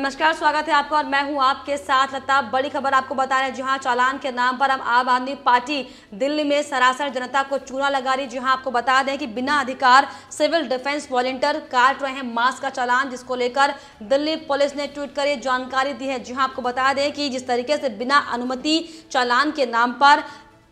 नमस्कार, स्वागत है आपका और मैं हूं आपके साथ लता। बड़ी खबर आपको बता रहे हैं, जहां चालान के नाम पर अब आम आदमी पार्टी दिल्ली में सरासर जनता को चूना लगा रही। जहां आपको बता दें कि बिना अधिकार सिविल डिफेंस वॉलंटियर काट रहे हैं मास्क का चालान, जिसको लेकर दिल्ली पुलिस ने ट्वीट कर जानकारी दी है। जहां आपको बता दें कि जिस तरीके से बिना अनुमति चालान के नाम पर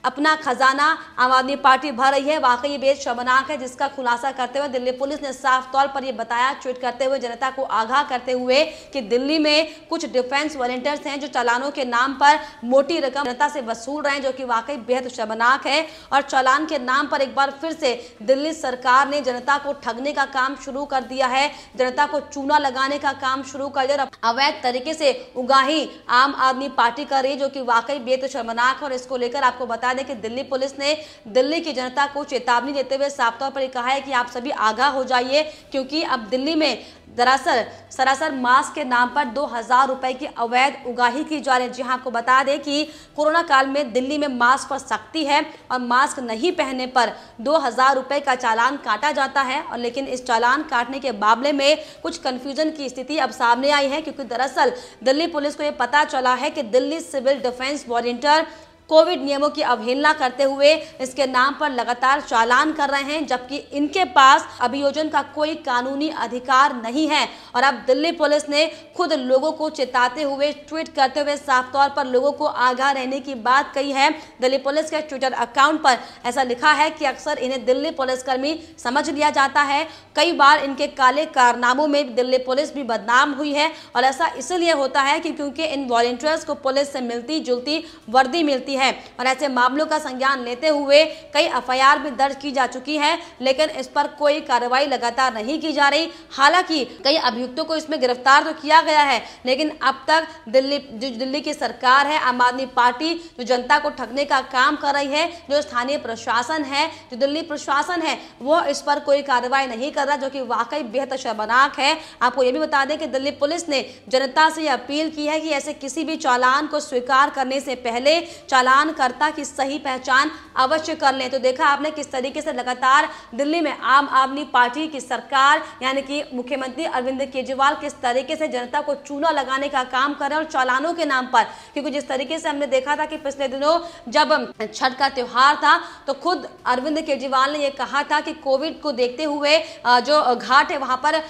अपना खजाना आम आदमी पार्टी भर रही है, वाकई ये बेहद शर्मनाक है। जिसका खुलासा करते हुए दिल्ली पुलिस ने साफ तौर पर ये बताया, ट्वीट करते हुए जनता को आगाह करते हुए कि दिल्ली में कुछ डिफेंस वॉलंटियर्स हैं जो चालानों के नाम पर मोटी रकम जनता से वसूल रहे हैं, जो कि वाकई बेहद शर्मनाक है। और चालान के नाम पर एक बार फिर से दिल्ली सरकार ने जनता को ठगने का काम शुरू कर दिया है, जनता को चूना लगाने का काम शुरू कर दिया। अवैध तरीके से उगाही आम आदमी पार्टी कर रही, जो कि वाकई बेहद शर्मनाक है। और इसको लेकर आपको बता कि दिल्ली पुलिस ने दिल्ली की जनता को चेतावनी देते हुए साफ तौर पर कहा है कि आप सभी आगाह हो जाइए, क्योंकि अब दिल्ली में दरअसल सरासर मास्क के नाम पर 2000 रुपए की अवैध उगाही की जा रही है। जहां आपको बता दें कि कोरोना काल में दिल्ली में मास्क पर सख्ती है और मास्क नहीं पहनने पर 2000 रुपए का चालान काटा जाता है। और लेकिन इस चालान काटने के मामले में कुछ कंफ्यूजन की स्थिति अब सामने आई है, क्योंकि दरअसल दिल्ली पुलिस को यह पता चला है कि Delhi civil defence volunteer covid नियमों की अवहेलना करते हुए इसके नाम पर लगातार चालान कर रहे हैं, जबकि इनके पास अभियोजन का कोई कानूनी अधिकार नहीं है। और अब दिल्ली पुलिस ने खुद लोगों को चेताते हुए ट्वीट करते हुए साफ तौर पर लोगों को आगाह रहने की बात कही है। दिल्ली पुलिस के ट्विटर अकाउंट पर ऐसा लिखा है कि अक्सर इन्हें दिल्ली पुलिसकर्मी समझ लिया जाता है। कई बार इनके काले कारनामों में दिल्ली पुलिस भी बदनाम हुई है, और ऐसा इसलिए होता है कि क्योंकि इन वॉलंटियर्स को पुलिस से मिलती जुलती वर्दी मिलती है। और ऐसे मामलों का संज्ञान लेते हुए कई एफआईआर भी दर्ज की जा चुकी है, लेकिन इस पर कोई कार्रवाई लगातार नहीं की जा रही। हालांकि कई अभियुक्तों को इसमें गिरफ्तार तो किया गया है, लेकिन अब तक दिल्ली की सरकार है, आम आदमी पार्टी जो जनता को ठगने का काम कर रही है, जो स्थानीय प्रशासन है, जो दिल्ली प्रशासन है, वो इस पर कोई कार्रवाई नहीं कर रहा, जो कि वाकई बेहद शर्मनाक है। आपको ये भी बता दें कि दिल्ली पुलिस ने जनता से अपील की है कि ऐसे किसी भी चालान को स्वीकार करने से पहले चालानकर्ता की सही पहचान अवश्य कर लें। तो देखा आपने किस तरीके से लगातार दिल्ली में आम आदमी पार्टी की सरकार यानी कि मुख्यमंत्री अरविंद केजरीवाल किस तरीके से जनता को चूना लगाने का काम कर रहे हैं, और चालानों के नाम पर। क्योंकि जिस तरीके से हमने देखा था कि पिछले दिनों जब छठ का त्योहार था, तो खुद अरविंद केजरीवाल ने यह कहा था कि कोविड को देखते हुए जो घाट है वहां पर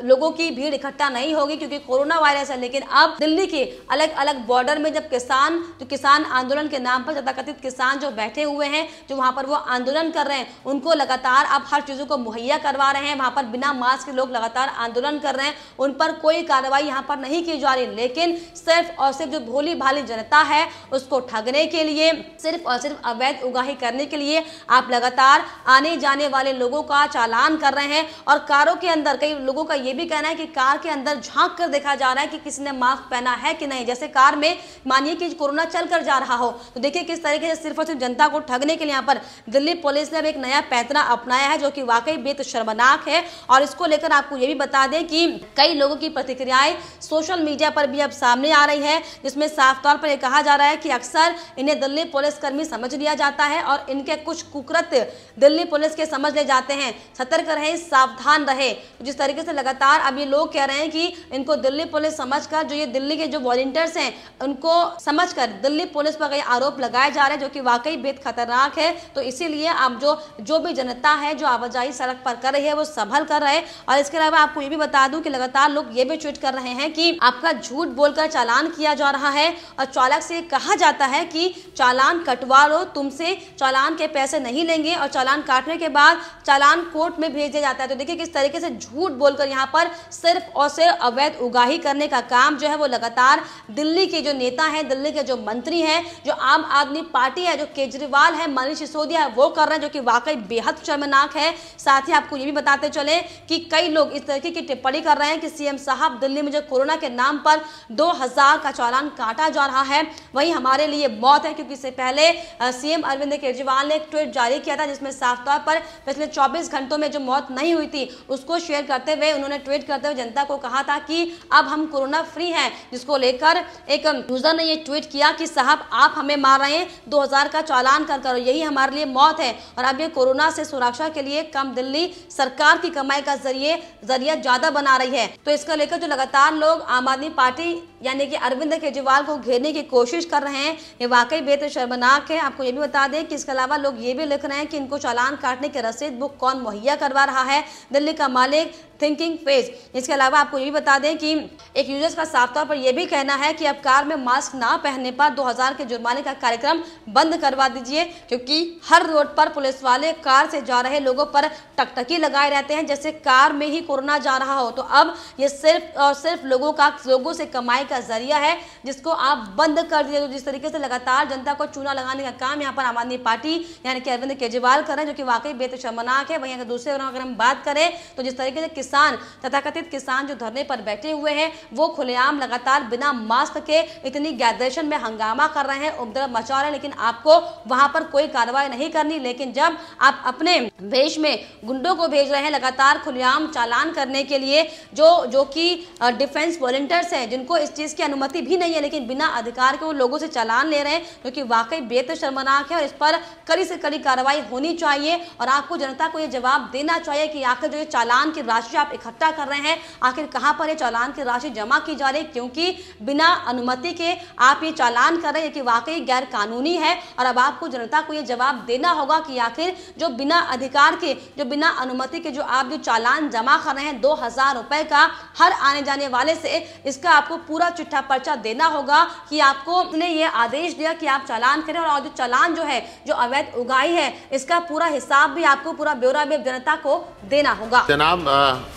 लोगों की भीड़ इकट्ठा नहीं होगी, क्योंकि कोरोना वायरस है। लेकिन अब दिल्ली के अलग अलग बॉर्डर में जब किसान आंदोलन के नाम पर तथाकथित किसान जो बैठे हुए हैं, जो वहां पर वो आंदोलन कर रहे हैं, उनको लगातार अब हर चीजों को मुहैया करवा रहे हैं। वहां पर बिना मास्क के लोग लगातार आंदोलन कर रहे हैं, उन पर कोई कार्रवाई यहां पर नहीं की जा रही। लेकिन सिर्फ और सिर्फ जो भोली भाली जनता है, उसको ठगने के लिए, सिर्फ और सिर्फ अवैध उगाही करने के लिए आप लगातार आने जाने वाले लोगों का चालान कर रहे हैं। और कारों के अंदर कई लोगों का यह भी कहना है कि कार के अंदर झांक कर देखा जा रहा है कि किसी ने मास्क पहना है कि नहीं, जैसे कार में मानिए कि कोरोना चल कर जा रहा हो। तो देखिए किस तरीके से सिर्फ और सिर्फ जनता को ठगने के लिए यहाँ पर दिल्ली पुलिस ने अब एक नया पैंतरा अपनाया है, जो कि वाकई बेहद शर्मनाक है। और इसको लेकर आपको ये भी बता दें कि कई लोगों की प्रतिक्रियाएं सोशल मीडिया पर भी अब सामने आ रही है, जिसमें साफ तौर पर यह कहा जा रहा है कि अक्सर इन्हें दिल्ली पुलिसकर्मी समझ लिया जाता है, और इनके कुछ कुकृत्य दिल्ली पुलिस के समझ ले जाते हैं। सतर्क रहे, सावधान रहे। जिस तरीके से लगातार अब ये लोग कह रहे हैं कि इनको दिल्ली पुलिस समझकर, जो ये दिल्ली के जो वॉलंटियर्स हैं, उनको समझकर दिल्ली पुलिस पर कई आरोप लगाए जा रहे हैं, जो कि वाकई बेहद खतरनाक है। तो इसीलिए आप जो भी जनता है जो आवाजाही सड़क पर कर रही है, वो संभल कर रहे। और इसके अलावा आपको ये भी बता दूं कि लगातार लोग ये भी ट्वीट कर रहे हैं कि आपका झूठ बोलकर चालान किया जा रहा है, और चालक से कहा जाता है कि चालान कटवा लो, तुमसे चालान के पैसे नहीं लेंगे, और चालान काटने के बाद चालान कोर्ट में भेज दिया जाता है। तो देखिए किस तरीके से झूठ बोलकर यहाँ पर सिर्फ और सिर्फ अवैध उगाही करने का काम जो है वो लगातार दिल्ली के जो नेता हैं, दिल्ली के जो मंत्री हैं, जो आम आदमी पार्टी है, जो केजरीवाल है, मनीष सिसोदिया है, वो कर रहे हैं, जो कि वाकई बेहद शर्मनाक है। साथ ही आपको ये भी बताते चले कि कई लोग इस तरीके की टिप्पणी कर रहे हैं कि सीएम साहब, दिल्ली में जो कोरोना के नाम पर 2000 का चालान काटा जा रहा है, वही हमारे लिए मौत है। क्योंकि इससे पहले सीएम अरविंद केजरीवाल ने एक ट्वीट जारी किया था, जिसमें साफ तौर पर पिछले 24 घंटों में जो मौत नहीं हुई थी उसको शेयर करते हुए उन्होंने ट्वीट करते हुए जनता को कहा था कि अब हम कोरोना फ्री हैं, जिसको लेकर एक यूजर ने ये ट्वीट किया कि साहब आप हमें मार रहे हैं 2000 का चालान कर कर, यही हमारे लिए मौत है। और अब ये कोरोना से सुरक्षा के लिए कम दिल्ली सरकार की कमाई का जरिया ज्यादा बना रही है। तो इसको लेकर जो लगातार लोग आम आदमी पार्टी यानी कि अरविंद केजरीवाल को घेरने की कोशिश कर रहे हैं, ये वाकई बेहद शर्मनाक है। आपको ये भी बता दें कि इसके अलावा लोग ये भी लिख रहे हैं कि इनको चालान काटने के रसीद बुक कौन मुहैया करवा रहा है, दिल्ली का मालिक थिंकिंग फेज। इसके अलावा आपको ये भी बता दें कि एक यूजर्स का साफ तौर पर यह भी कहना है कि अब कार में मास्क ना पहनने पर 2000 के जुर्माने का कार्यक्रम बंद करवा दीजिए, क्योंकि हर रोड पर पुलिस वाले कार से जा रहे लोगों पर टकटकी लगाए रहते हैं जैसे कार में ही कोरोना जा रहा हो। तो अब ये सिर्फ और सिर्फ लोगों से कमाई का जरिया है, जिसको आप बंद कर दिए। तो जिस तरीके से लगातार जनता को चूना लगाने का काम यहाँ पर आम आदमी पार्टी यानी कि अरविंद केजरीवाल कर रहे हैं, जो कि वाकई बेहद शर्मनाक है। वहीं अगर दूसरे अगर हम बात करें तो जिस तरीके से किसान तथाकथित किसान जो धरने पर बैठे हुए हैं वो खुलेआम लगातार बिना मास्क के इतनी गैदरेशन में हंगामा कर रहे हैं, उपद्रव मचा रहे हैं, लेकिन आपको वहां पर कोई कार्रवाई नहीं करनी। लेकिन जब आप अपने देश में गुंडों को भेज रहे हैं लगातार खुलेआम चालान करने के लिए, जो कि डिफेंस वॉलंटियर्स हैं जिनको इस चीज की अनुमति भी नहीं है, लेकिन बिना अधिकार के वो लोगों से चालान ले रहे हैं, जो कि वाकई बेहद शर्मनाक है। और इस पर कड़ी से कड़ी कार्रवाई होनी चाहिए और आपको जनता को यह जवाब देना चाहिए कि आखिर जो ये चालान की राशि आप इकट्ठा कर रहे हैं, आखिर कहां पर ये चालान की राशि जमा की जा रही है, क्योंकि बिना अनुमति के आप ये चालान कर रहे हैं कि वाकई गैर कानूनी है। और अब आपको जनता को ये जवाब देना होगा कि आखिर जो बिना अधिकार के, जो बिना अनुमति के जो आप जो चालान जमा कर रहे हैं 2000 रुपए का हर आने जाने वाले से, इसका आपको पूरा चिट्ठा पर्चा देना होगा कि आपको ने ये आदेश दिया कि आप चालान करें। और जो चालान जो है, जो अवैध उगाही है, इसका पूरा हिसाब भी आपको, पूरा ब्यौरा भी जनता को देना होगा। जनाब,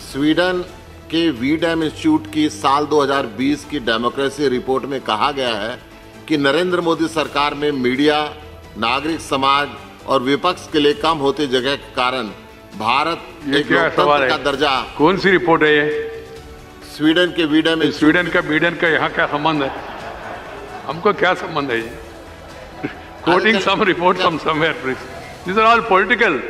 स्वीडन के वीडम इंस्टीट्यूट की साल 2020 की डेमोक्रेसी रिपोर्ट में कहा गया है कि नरेंद्र मोदी सरकार में मीडिया, नागरिक समाज और विपक्ष के लिए कम होती जगह के कारण भारत एक लोकतंत्र का दर्जा। कौन सी रिपोर्ट है ये? स्वीडन के वीडम। स्वीडन का यहाँ क्या संबंध है? हमको क्या संबंध है ये? Quoting some report from somewhere please, this are all political.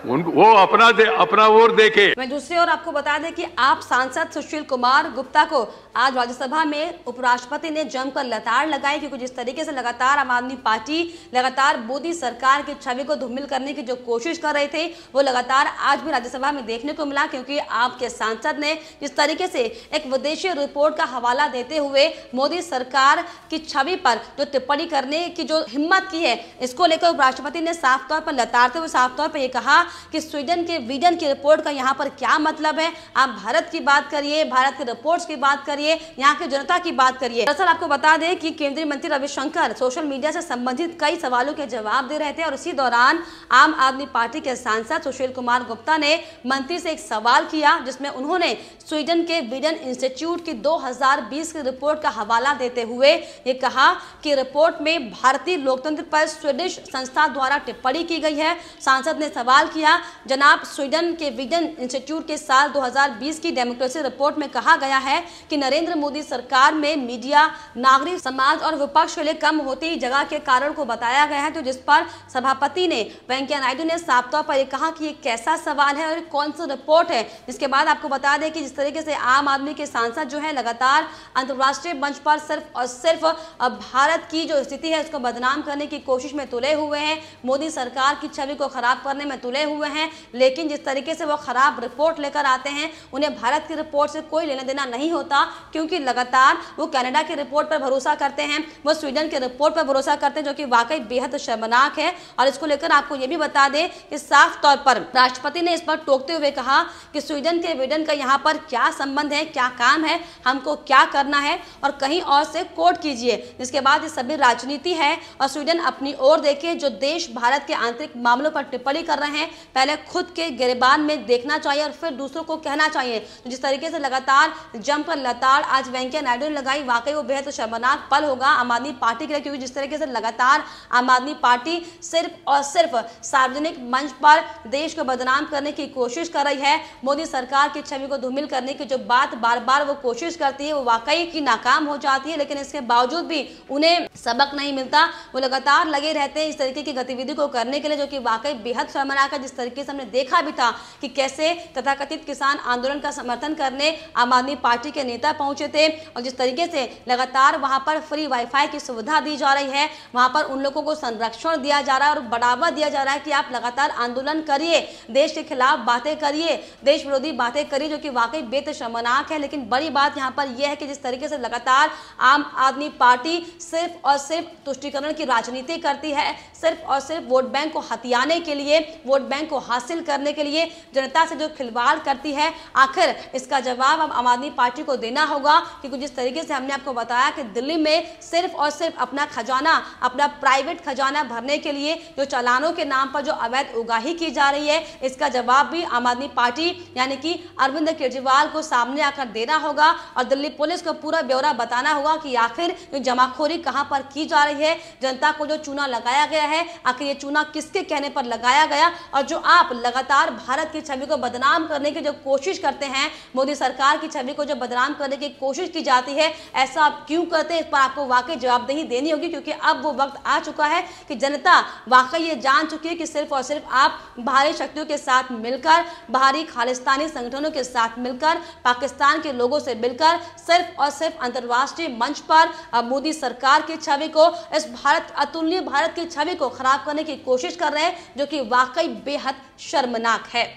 वो अपना ओर देखे। मैं दूसरी ओर आपको बता दें कि आप सांसद सुशील कुमार गुप्ता को आज राज्यसभा में उपराष्ट्रपति ने जमकर लताड़ लगाई, क्योंकि जिस तरीके से लगातार आम आदमी पार्टी लगातार मोदी सरकार की छवि को धूमिल करने की जो कोशिश कर रहे थे वो लगातार आज भी राज्यसभा में देखने को मिला। क्योंकि आपके सांसद ने जिस तरीके से एक विदेशी रिपोर्ट का हवाला देते हुए मोदी सरकार की छवि पर जो टिप्पणी करने की जो हिम्मत की है, इसको लेकर उपराष्ट्रपति ने साफ तौर पर लताड़ते हुए साफ तौर पर यह कहा कि स्वीडन के वीडन की रिपोर्ट का यहाँ पर क्या मतलब है। आप भारत की बात करिए, भारत के रिपोर्ट्स की बात करिए, यहाँ की जनता की बात करिए। दरअसल आपको बता दें कि केंद्रीय मंत्री रविशंकर सोशल मीडिया से संबंधित कई सवालों के जवाब दे रहे थे और इसी दौरान आम आदमी पार्टी के सांसद सुशील कुमार गुप्ता ने मंत्री से एक सवाल किया, जिसमें उन्होंने स्वीडन के वीडन इंस्टीट्यूट की 2020 की रिपोर्ट का हवाला देते हुए ये कहा कि रिपोर्ट में भारतीय लोकतंत्र पर स्वीडिश संस्था द्वारा टिप्पणी की गई है। सांसद ने सवाल किया, जनाब, स्वीडन के वीडन इंस्टीट्यूट के साल 2020 की डेमोक्रेसी रिपोर्ट में कहा गया है कि नरेंद्र मोदी सरकार में मीडिया, नागरिक समाज और विपक्ष के लिए कम होती जगह के कारण को बताया गया है। तो जिस पर सभापति ने वेंकैया नायडू ने साफ तौर पर यह कहा कि ये कैसा सवाल है और कौन सी रिपोर्ट है। इसके बाद आपको बता दें कि जिस तरीके से आम आदमी के सांसद जो है लगातार अंतर्राष्ट्रीय मंच पर सिर्फ और सिर्फ भारत की जो स्थिति है उसको बदनाम करने की कोशिश में तुले हुए हैं, मोदी सरकार की छवि को खराब करने में तुले हुए हैं। लेकिन जिस तरीके से वो खराब रिपोर्ट लेकर आते हैं, उन्हें भारत की रिपोर्ट से कोई लेना देना नहीं होता, क्योंकि लगातार वो कनाडा की रिपोर्ट पर भरोसा करते हैं, वो स्वीडन के रिपोर्ट पर भरोसा करते हैं, जो कि वाकई बेहद शर्मनाक है। और इसको लेकर आपको ये भी बता दें कि साफ तौर पर राष्ट्रपति ने इस पर टोकते हुए कहा कि स्वीडन के वीडन का यहाँ पर क्या संबंध है, क्या काम है, हमको क्या करना है और कहीं और से कोट कीजिए। जिसके बाद ये सभी राजनीति है और स्वीडन अपनी ओर देखे। जो देश भारत के आंतरिक मामलों पर टिप्पणी कर रहे हैं, पहले खुद के गिरबान में देखना चाहिए और फिर दूसरों को कहना चाहिए। तो जिस तरीके से लगातार जमकर लताड़ आज वेंकैया नायडू ने लगाई, वाकई वो बेहद शर्मनाक पल होगा आम आदमी पार्टी के लिए, क्योंकि जिस तरीके से लगातार आम आदमी पार्टी सिर्फ और सिर्फ सार्वजनिक मंच पर देश को बदनाम करने की कोशिश कर रही है, मोदी सरकार की छवि को धूमिल करने की जो बात बार बार वो कोशिश करती है वो वाकई की नाकाम हो जाती है। लेकिन इसके बावजूद भी उन्हें सबक नहीं मिलता, वो लगातार लगे रहते हैं इस तरीके की गतिविधि को करने के लिए, जो कि वाकई बेहद शर्मनाक है। जिस तरीके से हमने देखा भी था कि कैसे तथाकथित किसान आंदोलन का समर्थन करने आम आदमी पार्टी के नेता पहुंचे थे और जिस तरीके से लगातार वहां पर फ्री वाईफाई की सुविधा दी जा रही है, वहां पर उन लोगों को संरक्षण दिया जा रहा है और बढ़ावा दिया जा रहा है कि आप लगातार आंदोलन करिए, देश के खिलाफ बातें करिए, देश विरोधी बातें करिए, जो कि वाकई बेहद शर्मनाक है। लेकिन बड़ी बात यहां पर यह है कि जिस तरीके से लगातार आम आदमी पार्टी सिर्फ और सिर्फ तुष्टीकरण की राजनीति करती है, सिर्फ और सिर्फ वोट बैंक को हथियाने के लिए, वोट बैंक को हासिल करने के लिए जनता से जो खिलवाड़ करती है, आखिर इसका जवाब अब आम आदमी पार्टी को देना होगा। क्योंकि जिस तरीके से हमने आपको बताया कि दिल्ली में सिर्फ और सिर्फ अपना खजाना, अपना प्राइवेट खजाना भरने के लिए जो चालानों के नाम पर जो अवैध उगाही की जा रही है, इसका जवाब भी आम आदमी पार्टी यानी कि अरविंद केजरीवाल को सामने आकर देना होगा और दिल्ली पुलिस को पूरा ब्यौरा बताना होगा कि आखिर जमाखोरी कहां पर की जा रही है, जनता को जो चूना लगाया गया है, आखिर ये चूना किसके कहने पर लगाया गया। और जो आप लगातार भारत की छवि को बदनाम करने की जो कोशिश करते हैं, मोदी सरकार की छवि को जो बदनाम करने की कोशिश की जाती है, ऐसा आप क्यों करते हैं, इस पर आपको वाकई जवाबदेही देनी होगी। क्योंकि अब वो वक्त आ चुका है कि जनता वाकई ये जान चुकी है कि सिर्फ और सिर्फ आप बाहरी शक्तियों के साथ मिलकर, बाहरी खालिस्तानी संगठनों के साथ मिलकर, पाकिस्तान के लोगों से मिलकर सिर्फ और सिर्फ अंतर्राष्ट्रीय मंच पर मोदी सरकार की छवि को, इस भारत अतुलनीय भारत की छवि को खराब करने की कोशिश कर रहे हैं, जो कि वाकई बेहद शर्मनाक है।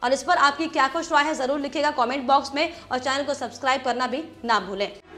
और इस पर आपकी क्या कुछ राय है, जरूर लिखिएगा कमेंट बॉक्स में और चैनल को सब्सक्राइब करना भी ना भूलें।